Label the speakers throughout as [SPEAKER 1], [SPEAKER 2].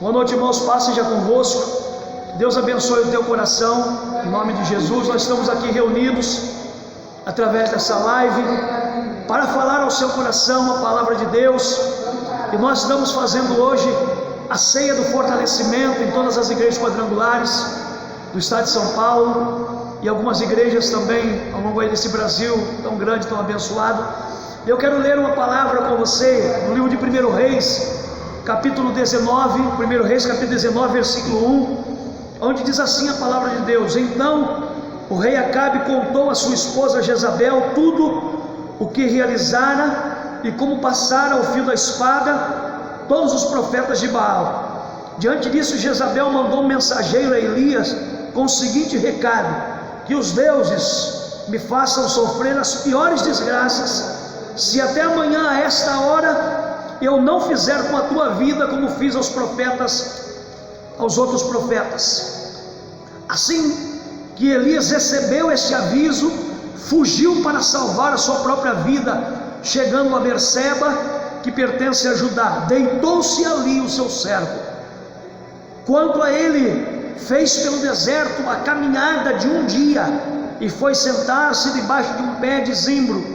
[SPEAKER 1] Boa noite, irmãos, paz seja convosco. Deus abençoe o teu coração, em nome de Jesus. Nós estamos aqui reunidos através dessa live para falar ao seu coração a palavra de Deus. E nós estamos fazendo hoje a ceia do fortalecimento em todas as igrejas quadrangulares do estado de São Paulo e algumas igrejas também ao longo desse Brasil tão grande, tão abençoado. Eu quero ler uma palavra com você no livro de 1 Reis, capítulo 19, 1 Reis, capítulo 19, versículo 1, onde diz assim a palavra de Deus: Então o rei Acabe contou a sua esposa Jezabel tudo o que realizara e como passara o fio da espada todos os profetas de Baal. Diante disso, Jezabel mandou um mensageiro a Elias com o seguinte recado: que os deuses me façam sofrer as piores desgraças, se até amanhã a esta hora eu não fizer com a tua vida como fiz aos outros profetas. Assim que Elias recebeu este aviso, fugiu para salvar a sua própria vida, chegando a Berseba, que pertence a Judá. Deitou-se ali o seu servo. Quanto a ele, fez pelo deserto a caminhada de um dia e foi sentar-se debaixo de um pé de zimbro,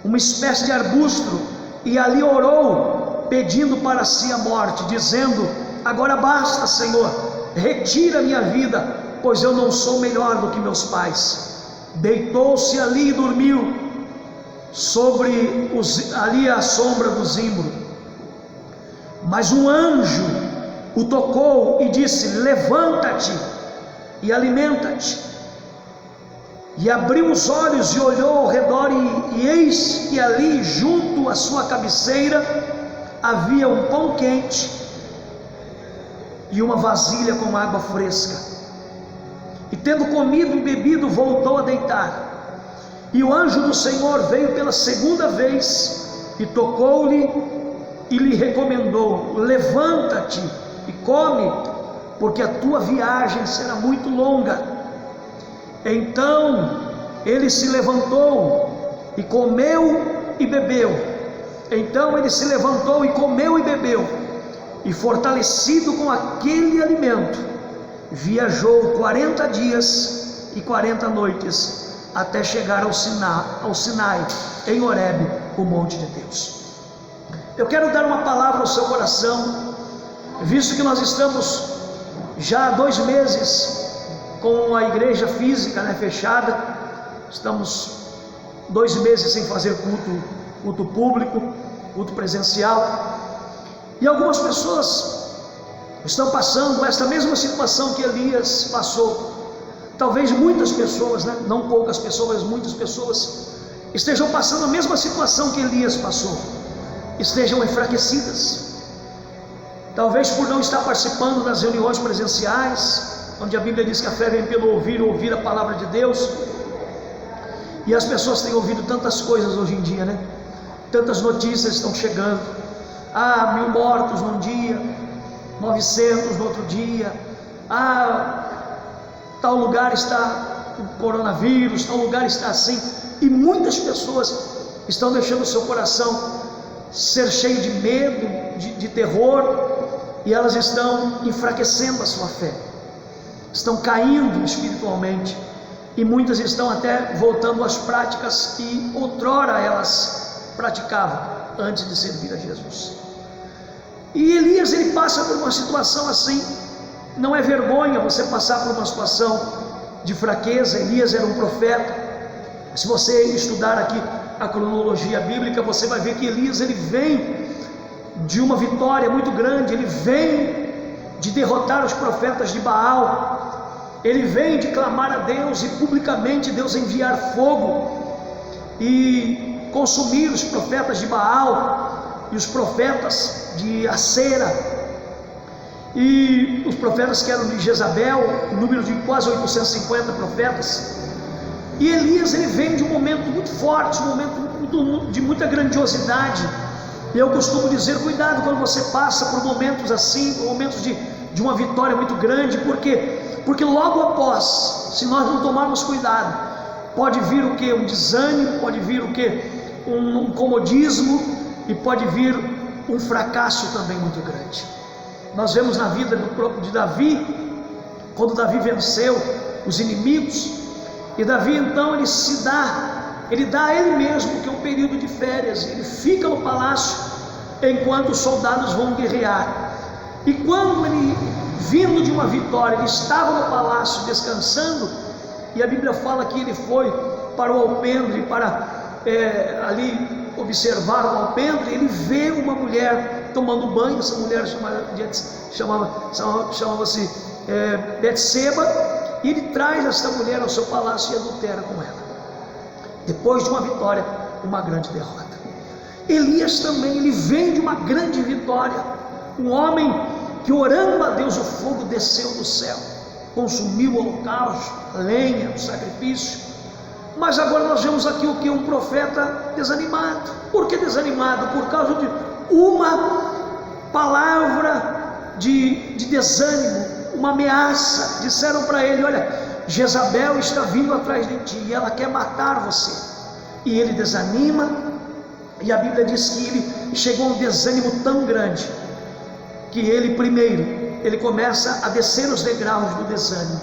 [SPEAKER 1] uma espécie de arbusto, e ali orou, pedindo para si a morte, dizendo: agora basta, Senhor, retira minha vida, pois eu não sou melhor do que meus pais. Deitou-se ali e dormiu ali à sombra do zimbro. Mas um anjo o tocou e disse: levanta-te e alimenta-te. E abriu os olhos e olhou ao redor, e eis que ali junto à sua cabeceira havia um pão quente e uma vasilha com água fresca. E tendo comido e bebido, voltou a deitar. E o anjo do Senhor veio pela segunda vez e tocou-lhe e lhe recomendou: levanta-te e come, porque a tua viagem será muito longa. Então ele se levantou e comeu e bebeu. E fortalecido com aquele alimento, viajou 40 dias e 40 noites até chegar ao Sinai, em Horebe, o monte de Deus. Eu quero dar uma palavra ao seu coração, visto que nós estamos já há 2 meses com a igreja física fechada. Estamos 2 meses sem fazer culto público, culto presencial, e algumas pessoas estão passando esta mesma situação que Elias passou. Talvez muitas pessoas, não poucas pessoas, mas muitas pessoas estejam passando a mesma situação que Elias passou, estejam enfraquecidas, talvez por não estar participando das reuniões presenciais, onde a Bíblia diz que a fé vem pelo ouvir a palavra de Deus. E as pessoas têm ouvido tantas coisas hoje em dia, tantas notícias estão chegando: 1000 mortos num dia, 900 no outro dia, tal lugar está com coronavírus, tal lugar está assim. E muitas pessoas estão deixando o seu coração ser cheio de medo, de terror, e elas estão enfraquecendo a sua fé, estão caindo espiritualmente, e muitas estão até voltando às práticas que outrora elas praticavam antes de servir a Jesus. E Elias, ele passa por uma situação assim. Não é vergonha você passar por uma situação de fraqueza. Elias era um profeta. Se você estudar aqui a cronologia bíblica, você vai ver que Elias, ele vem de uma vitória muito grande, ele vem de derrotar os profetas de Baal, ele vem de clamar a Deus e publicamente Deus enviar fogo e consumir os profetas de Baal e os profetas de Acera, e os profetas que eram de Jezabel, um número de quase 850 profetas. E Elias, ele vem de um momento muito forte, um momento de muita grandiosidade. E eu costumo dizer: cuidado quando você passa por momentos assim, por momentos de uma vitória muito grande, porque logo após, se nós não tomarmos cuidado, pode vir o que? Um desânimo, pode vir o que? Um comodismo, e pode vir um fracasso também muito grande. Nós vemos na vida de Davi, quando Davi venceu os inimigos, e Davi então ele dá a ele mesmo que é um período de férias, ele fica no palácio enquanto os soldados vão guerrear. E quando ele, vindo de uma vitória, ele estava no palácio descansando, e a Bíblia fala que ele foi para o alpendre, para ali observar o alpendre. Ele vê uma mulher tomando banho. Essa mulher chamava-se Betseba, e ele traz essa mulher ao seu palácio e adultera com ela. Depois de uma vitória, uma grande derrota. Elias também, ele vem de uma grande vitória, um homem que, orando a Deus, o fogo desceu do céu, consumiu o holocausto, a lenha, o sacrifício. Mas agora nós vemos aqui o que? Um profeta desanimado. Por que desanimado? Por causa de uma palavra de desânimo, uma ameaça. Disseram para ele: olha, Jezabel está vindo atrás de ti, e ela quer matar você. E ele desanima, e a Bíblia diz que ele chegou a um desânimo tão grande, que ele começa a descer os degraus do desânimo.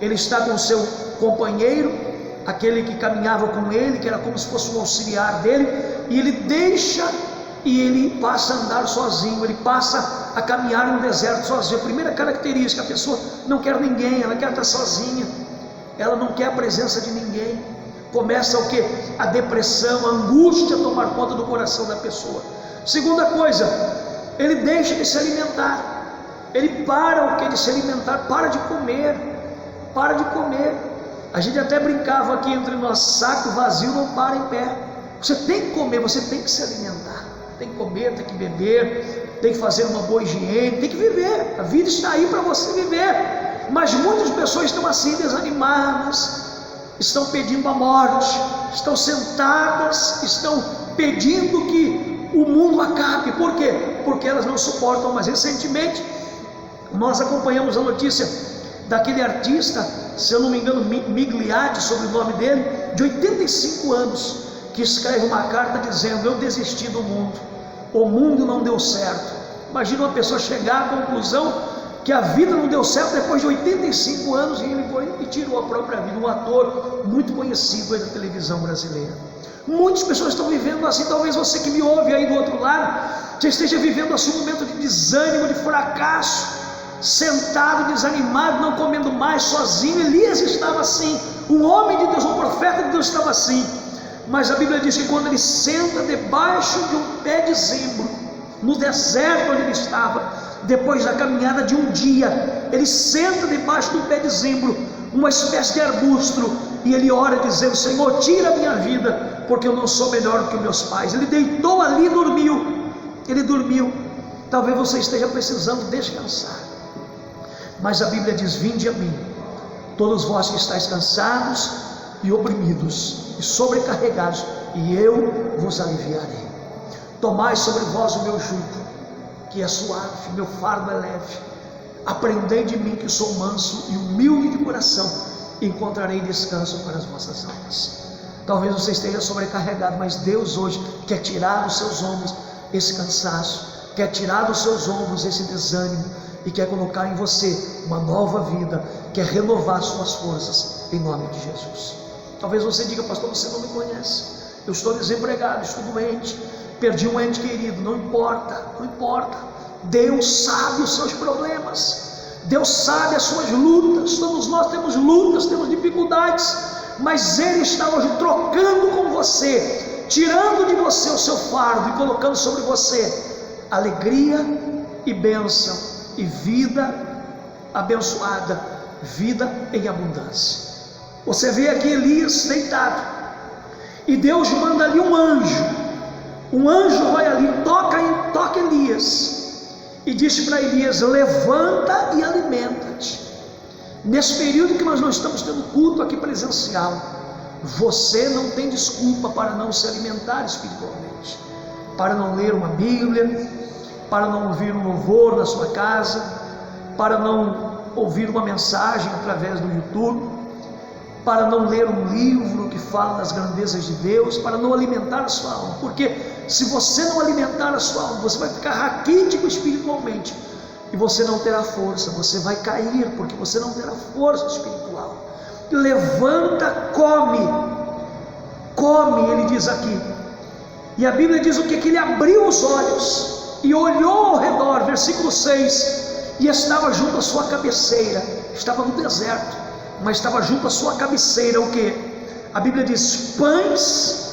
[SPEAKER 1] Ele está com o seu companheiro, aquele que caminhava com ele, que era como se fosse um auxiliar dele, e ele deixa, e ele passa a andar sozinho, ele passa a caminhar no deserto sozinho. A primeira característica: a pessoa não quer ninguém, ela quer estar sozinha, ela não quer a presença de ninguém. Começa o que? A depressão, a angústia tomar conta do coração da pessoa. Segunda coisa, ele deixa de se alimentar, ele para de se alimentar, para de comer. A gente até brincava aqui entre nós: saco vazio não para em pé. Você tem que comer, você tem que se alimentar, tem que comer, tem que beber, tem que fazer uma boa higiene, tem que viver. A vida está aí para você viver. Mas muitas pessoas estão assim, desanimadas, estão pedindo a morte, estão sentadas, estão pedindo que o mundo acabe. Por quê? Porque elas não suportam mais. Recentemente nós acompanhamos a notícia daquele artista, se eu não me engano, Migliati, sobre o nome dele, de 85 anos, que escreve uma carta dizendo: eu desisti do mundo, o mundo não deu certo. Imagina uma pessoa chegar à conclusão que a vida não deu certo depois de 85 anos, e ele foi e tirou a própria vida. Um ator muito conhecido aí da televisão brasileira. Muitas pessoas estão vivendo assim. Talvez você que me ouve aí do outro lado, você esteja vivendo assim um momento de desânimo, de fracasso, sentado, desanimado, não comendo mais, sozinho. Elias estava assim, um homem de Deus, um profeta de Deus estava assim. Mas a Bíblia diz que quando ele senta debaixo de um pé de zimbro, no deserto onde ele estava, depois da caminhada de um dia, ele senta debaixo do pé de zimbro, uma espécie de arbusto, e ele ora dizendo: Senhor, tira a minha vida, porque eu não sou melhor do que meus pais. Ele deitou ali e dormiu. Ele dormiu. Talvez você esteja precisando descansar, mas a Bíblia diz: vinde a mim, todos vós que estáis cansados e oprimidos e sobrecarregados, e eu vos aliviarei. Tomai sobre vós o meu jugo, que é suave, meu fardo é leve. Aprendei de mim, que sou manso e humilde de coração, e encontrarei descanso para as vossas almas. Talvez você esteja sobrecarregado, mas Deus hoje quer tirar dos seus ombros esse cansaço, quer tirar dos seus ombros esse desânimo, e quer colocar em você uma nova vida, quer renovar suas forças, em nome de Jesus. Talvez você diga: pastor, você não me conhece, eu estou desempregado, estou doente, perdi um ente querido. Não importa, não importa. Deus sabe os seus problemas, Deus sabe as suas lutas. Todos nós temos lutas, temos dificuldades, mas Ele está hoje trocando com você, tirando de você o seu fardo e colocando sobre você alegria e bênção, e vida abençoada, vida em abundância. Você vê aqui Elias deitado, e Deus manda ali um anjo vai ali, toca Elias, e diz para Elias: levanta e alimenta-te. Nesse período que nós não estamos tendo culto aqui presencial, você não tem desculpa para não se alimentar espiritualmente, para não ler uma Bíblia, para não ouvir um louvor na sua casa, para não ouvir uma mensagem através do YouTube, para não ler um livro que fala das grandezas de Deus, para não alimentar a sua alma. Porque se você não alimentar a sua alma, você vai ficar raquítico espiritualmente, e você não terá força, você vai cair, porque você não terá força espiritual. Levanta, come, ele diz aqui. E a Bíblia diz o que? Que ele abriu os olhos e olhou ao redor, versículo 6, e estava junto à sua cabeceira, estava no deserto, mas estava junto à sua cabeceira o que? A Bíblia diz, pães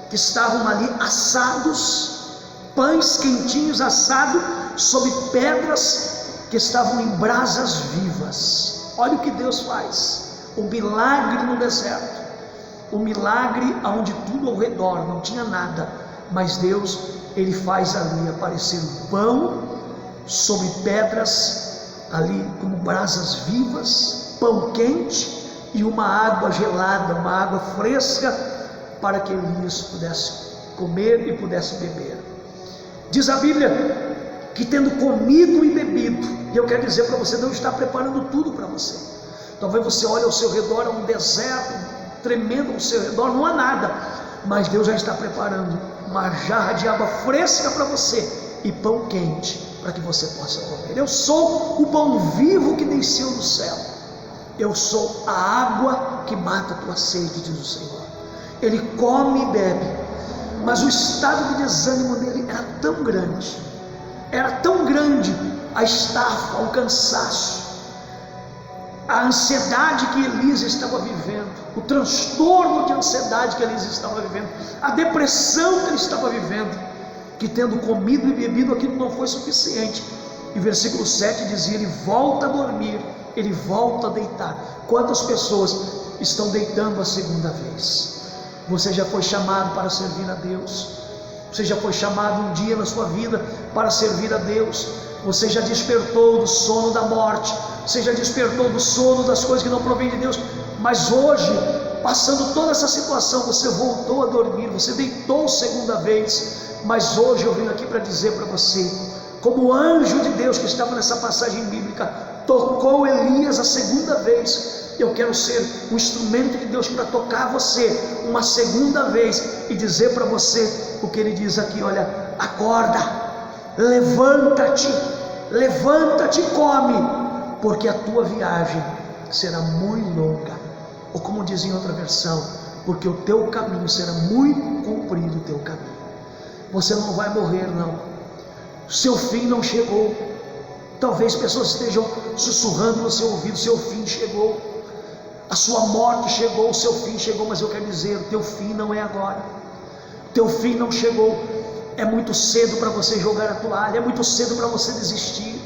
[SPEAKER 1] que estavam ali assados, pães quentinhos assados sobre pedras que estavam em brasas vivas. Olha o que Deus faz, o milagre no deserto, o milagre onde tudo ao redor não tinha nada, mas Deus, ele faz ali aparecer pão sobre pedras ali como brasas vivas, pão quente e uma água gelada, uma água fresca, para que Elias pudesse comer e pudesse beber. Diz a Bíblia que tendo comido e bebido, e eu quero dizer para você, Deus está preparando tudo para você. Talvez você olhe ao seu redor, há um deserto tremendo ao seu redor, não há nada, mas Deus já está preparando uma jarra de água fresca para você e pão quente para que você possa comer. Eu sou o pão vivo que desceu do céu, eu sou a água que mata a tua sede, diz o Senhor. Ele come e bebe, mas o estado de desânimo dele era tão grande a estafa, o cansaço, a ansiedade que Elias estava vivendo, o transtorno de ansiedade que Elias estava vivendo, a depressão que ele estava vivendo, que tendo comido e bebido aquilo não foi suficiente. E versículo 7 dizia, ele volta a dormir, ele volta a deitar. Quantas pessoas estão deitando a segunda vez? Você já foi chamado para servir a Deus, você já foi chamado um dia na sua vida para servir a Deus, você já despertou do sono da morte, você já despertou do sono das coisas que não provêm de Deus, mas hoje, passando toda essa situação, você voltou a dormir, você deitou segunda vez, mas hoje eu vim aqui para dizer para você, como o anjo de Deus que estava nessa passagem bíblica, tocou Elias a segunda vez, eu quero ser um instrumento de Deus para tocar você uma segunda vez e dizer para você o que ele diz aqui, olha, acorda, levanta-te e come, porque a tua viagem será muito longa, ou como diz em outra versão, porque o teu caminho será muito comprido, o teu caminho. Você não vai morrer, não, seu fim não chegou. Talvez pessoas estejam sussurrando no seu ouvido, seu fim chegou, a sua morte chegou, o seu fim chegou, mas eu quero dizer, o teu fim não é agora, o teu fim não chegou. É muito cedo para você jogar a toalha, é muito cedo para você desistir,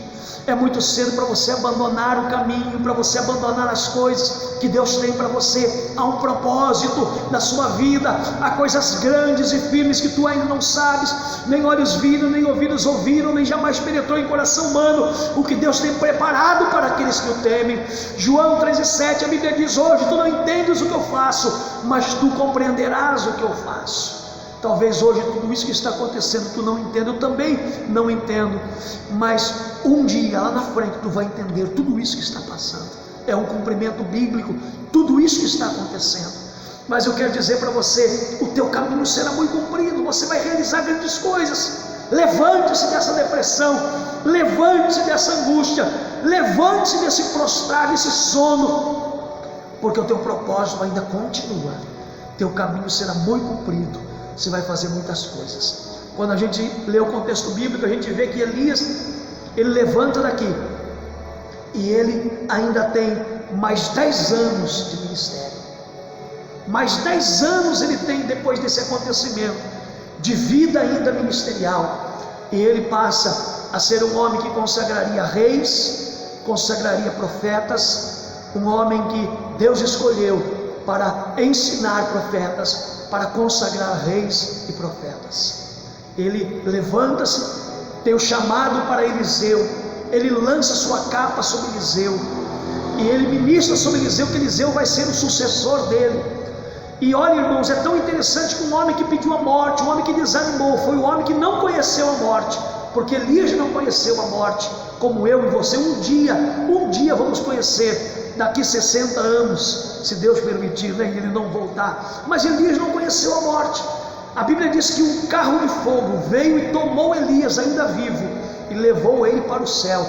[SPEAKER 1] é muito cedo para você abandonar o caminho, para você abandonar as coisas que Deus tem para você. Há um propósito na sua vida, há coisas grandes e firmes que tu ainda não sabes, nem olhos viram, nem ouvidos ouviram, nem jamais penetrou em coração humano o que Deus tem preparado para aqueles que o temem. João 13,7, a Bíblia diz, hoje tu não entendes o que eu faço, mas tu compreenderás o que eu faço. Talvez hoje tudo isso que está acontecendo tu não entenda, eu também não entendo, mas um dia lá na frente tu vai entender tudo isso que está passando. É um cumprimento bíblico, tudo isso que está acontecendo. Mas eu quero dizer para você, o teu caminho será muito comprido, você vai realizar grandes coisas. Levante-se dessa depressão, levante-se dessa angústia, levante-se desse prostrar, desse sono, porque o teu propósito ainda continua. Teu caminho será muito comprido, você vai fazer muitas coisas. Quando a gente lê o contexto bíblico, a gente vê que Elias, ele levanta daqui, e ele ainda tem mais 10 anos de ministério, mais 10 anos ele tem depois desse acontecimento, de vida ainda ministerial, e ele passa a ser um homem que consagraria reis, consagraria profetas, um homem que Deus escolheu para ensinar profetas, para consagrar reis e profetas. Ele levanta-se, tem o chamado para Eliseu, ele lança sua capa sobre Eliseu, e ele ministra sobre Eliseu, que Eliseu vai ser o sucessor dele. E olha, irmãos, é tão interessante que um homem que pediu a morte, um homem que desanimou, foi o homem que não conheceu a morte, porque Elias não conheceu a morte, como eu e você. Um dia vamos conhecer, daqui 60 anos, se Deus permitir, né, ele não voltar. Mas Elias não conheceu a morte. A Bíblia diz que um carro de fogo veio e tomou Elias ainda vivo, e levou ele para o céu.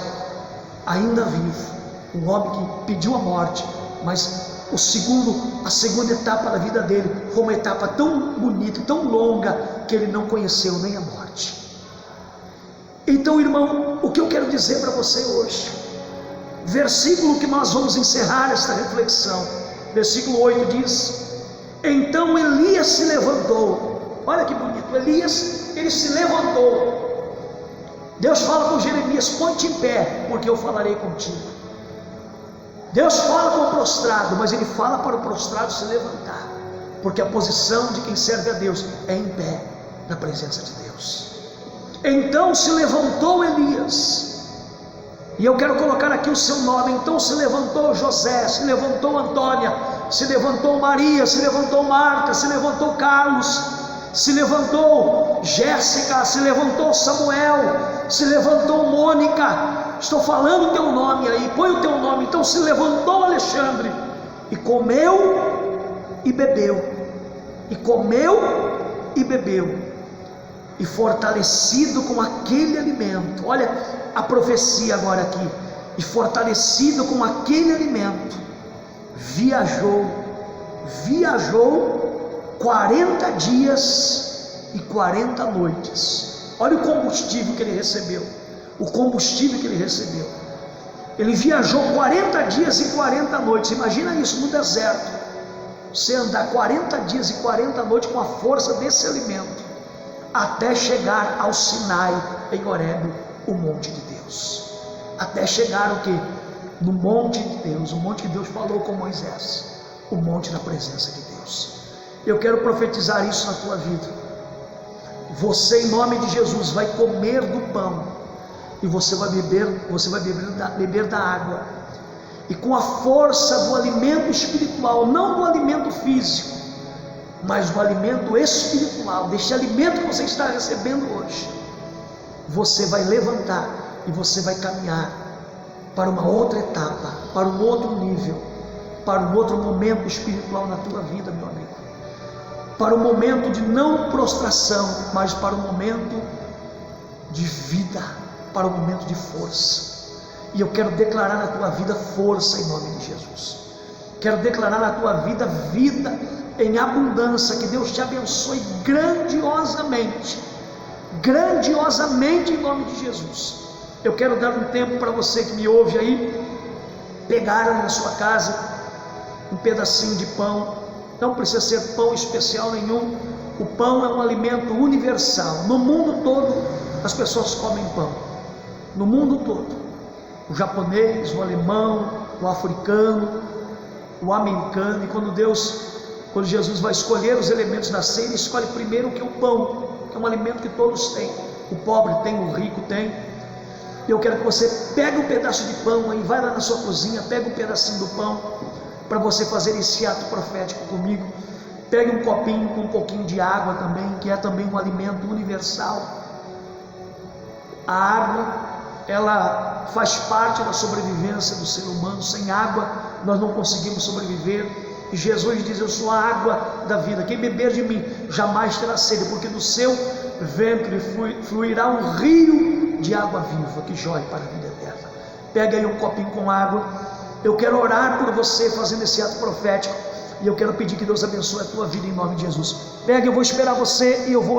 [SPEAKER 1] ainda vivo, um homem que pediu a morte, mas a segunda etapa da vida dele foi uma etapa tão bonita, tão longa, que ele não conheceu nem a morte. Então, irmão, o que eu quero dizer para você hoje, versículo que nós vamos encerrar esta reflexão, versículo 8 diz: então Elias se levantou. Olha que bonito, Elias, ele se levantou. Deus fala com Jeremias: põe-te em pé, porque eu falarei contigo. Deus fala com o prostrado, mas ele fala para o prostrado se levantar, porque a posição de quem serve a Deus é em pé, na presença de Deus. Então se levantou Elias, e eu quero colocar aqui o seu nome. Então se levantou José, se levantou Antônia, se levantou Maria, se levantou Marta, se levantou Carlos, se levantou Jéssica, se levantou Samuel, se levantou Mônica. Estou falando o teu nome aí, põe o teu nome. Então se levantou Alexandre, e comeu e bebeu, e comeu e bebeu, e fortalecido com aquele alimento, olha a profecia agora aqui, e fortalecido com aquele alimento, viajou 40 dias e 40 noites. Olha o combustível que ele recebeu. Ele viajou 40 dias e 40 noites. Imagina isso no deserto, você andar 40 dias e 40 noites com a força desse alimento, até chegar ao Sinai, em Horebe, o monte de Deus. Até chegar o que? No monte de Deus, o monte que Deus falou com Moisés, o monte da presença de Deus. Eu quero profetizar isso na tua vida. Você, em nome de Jesus, vai comer do pão, e você vai beber da água, e com a força do alimento espiritual, não do alimento físico, mas do alimento espiritual, deste alimento que você está recebendo hoje, você vai levantar e você vai caminhar para uma outra etapa, para um outro nível, para um outro momento espiritual na tua vida, meu amigo, para um momento de não prostração, mas para um momento de vida, para um momento de força. E eu quero declarar na tua vida força em nome de Jesus. Quero declarar na tua vida vida em abundância. Que Deus te abençoe grandiosamente em nome de Jesus. Eu quero dar um tempo para você que me ouve aí, pegar na sua casa um pedacinho de pão. Não precisa ser pão especial nenhum. O pão é um alimento universal. No mundo todo as pessoas comem pão, no mundo todo. O japonês, o alemão, o africano, o americano. E quando Jesus vai escolher os elementos da ceia, ele escolhe primeiro o que é o pão, que é um alimento que todos têm. O pobre tem, o rico tem. Eu quero que você pegue um pedaço de pão aí, vai lá na sua cozinha, pega um pedacinho do pão, para você fazer esse ato profético comigo. Pegue um copinho com um pouquinho de água também, que é também um alimento universal. A água, ela faz parte da sobrevivência do ser humano. Sem água nós não conseguimos sobreviver. E Jesus diz: eu sou a água da vida, quem beber de mim jamais terá sede, porque do seu ventre fluirá um rio de água viva, que jorre para a vida eterna. Pega aí um copinho com água. Eu quero orar por você fazendo esse ato profético, e eu quero pedir que Deus abençoe a tua vida em nome de Jesus. Pega, eu vou esperar você e eu vou